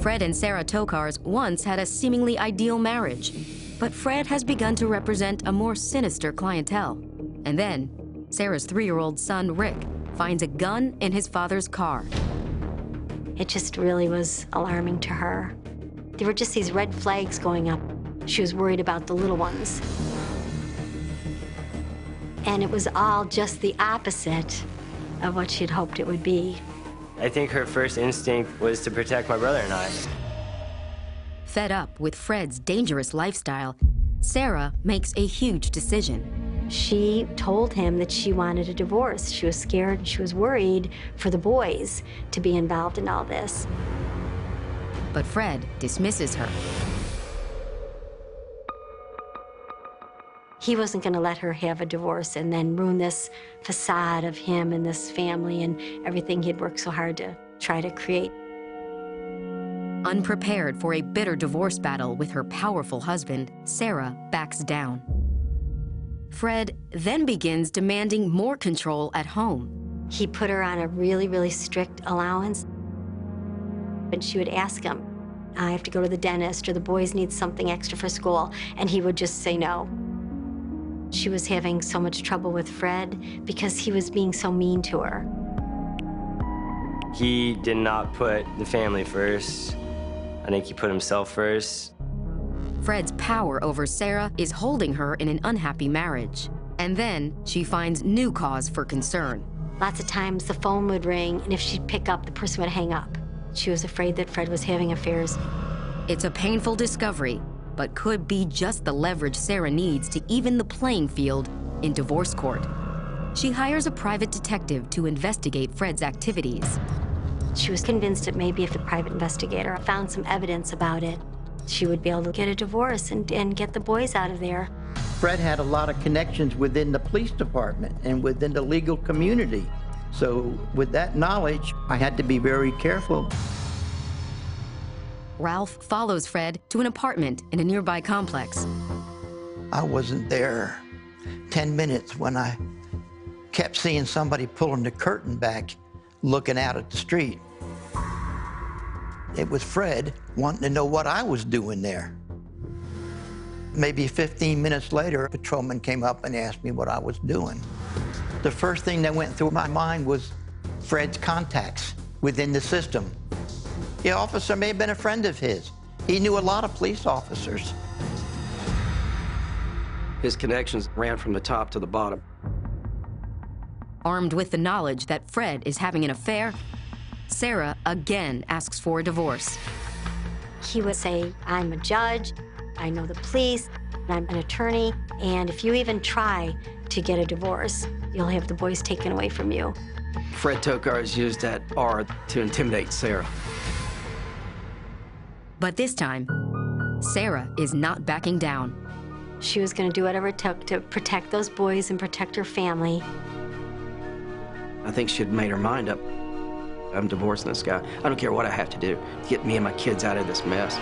Fred and Sarah Tokars once had a seemingly ideal marriage, but Fred has begun to represent a more sinister clientele. And then, Sarah's 3-year-old son, Rick, finds a gun in his father's car. It just really was alarming to her. There were just these red flags going up. She was worried about the little ones. And it was all just the opposite of what she had hoped it would be. I think her first instinct was to protect my brother and I. Fed up with Fred's dangerous lifestyle, Sarah makes a huge decision. She told him that she wanted a divorce. She was scared, she was worried for the boys to be involved in all this. But Fred dismisses her. He wasn't going to let her have a divorce and then ruin this facade of him and this family and everything he'd worked so hard to try to create. Unprepared for a bitter divorce battle with her powerful husband, Sarah backs down. Fred then begins demanding more control at home. He put her on a really, really strict allowance. And she would ask him, I have to go to the dentist, or the boys need something extra for school, and he would just say no. She was having so much trouble with Fred because he was being so mean to her. He did not put the family first. I think he put himself first. Fred's power over Sarah is holding her in an unhappy marriage. And then she finds new cause for concern. Lots of times the phone would ring, and if she'd pick up, the person would hang up. She was afraid that Fred was having affairs. It's a painful discovery, but could be just the leverage Sarah needs to even the playing field in divorce court. She hires a private detective to investigate Fred's activities. She was convinced that maybe if the private investigator found some evidence about it, she would be able to get a divorce and get the boys out of there. Fred had a lot of connections within the police department and within the legal community. So with that knowledge, I had to be very careful. Ralph follows Fred to an apartment in a nearby complex. I wasn't there 10 minutes when I kept seeing somebody pulling the curtain back, looking out at the street. It was Fred wanting to know what I was doing there. Maybe 15 minutes later, a patrolman came up and asked me what I was doing. The first thing that went through my mind was Fred's contacts within the system. The officer may have been a friend of his. He knew a lot of police officers. His connections ran from the top to the bottom. Armed with the knowledge that Fred is having an affair, Sarah again asks for a divorce. He would say, I'm a judge, I know the police, I'm an attorney, and if you even try to get a divorce, you'll have the boys taken away from you. Fred Tokars used that R to intimidate Sarah. But this time, Sarah is not backing down. She was going to do whatever it took to protect those boys and protect her family. I think she'd made her mind up. I'm divorcing this guy. I don't care what I have to do to get me and my kids out of this mess.